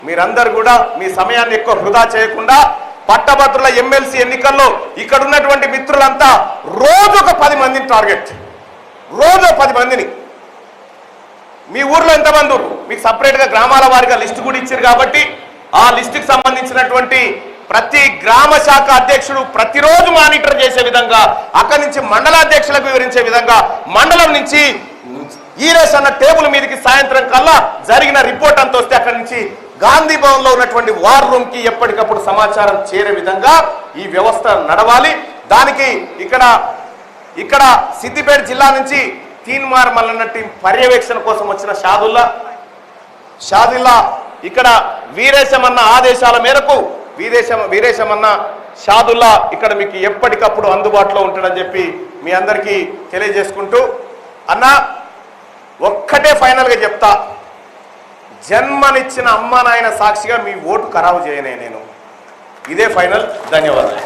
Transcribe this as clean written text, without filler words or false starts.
మీరందరూ కూడా మీ సమయాన్ని ఎక్కువ వృధా చేయకుండా పట్టభద్రుల ఎమ్మెల్సీ ఎన్నికల్లో ఇక్కడ ఉన్నటువంటి మిత్రులంతా రోజుకు 10 మందిని టార్గెట్, రోజు 10 మందిని. మీ ఊర్లో ఎంతమంది మీకు సపరేట్గా గ్రామాల వారిగా లిస్టు కూడా ఇచ్చారు కాబట్టి ఆ లిస్టుకి సంబంధించినటువంటి ప్రతి గ్రామ శాఖ అధ్యక్షుడు ప్రతిరోజు మానిటర్ చేసే విధంగా, అక్కడి నుంచి మండలాధ్యక్షులకు వివరించే విధంగా, మండలం నుంచి ఈరేస్ అన్న టేబుల్ మీదకి సాయంత్రం కల్లా జరిగిన రిపోర్ట్ అంతా వస్తే అక్కడి నుంచి గాంధీ భవన్ లో ఉన్నటువంటి వార్ రూమ్ కి ఎప్పటికప్పుడు సమాచారం చేరే విధంగా ఈ వ్యవస్థ నడవాలి. దానికి ఇక్కడ సిద్దిపేట జిల్లా నుంచి తీన్మార్ మల్లన్న టీం పర్యవేక్షణ కోసం వచ్చిన షాదుల్లా ఇక్కడ వీరేశమన్న ఆదేశాల మేరకు వీరేశమన్న షాదుల్లా ఇక్కడ మీకు ఎప్పటికప్పుడు అందుబాటులో ఉంటాడని చెప్పి మీ అందరికీ తెలియజేసుకుంటూ, అన్న ఒక్కటే ఫైనల్ గా చెప్తా, జన్మనిచ్చిన అమ్మ నాయన సాక్షిగా మీ ఓటు ఖరాబు చేయనే నేను. ఇదే ఫైనల్. ధన్యవాదాలు.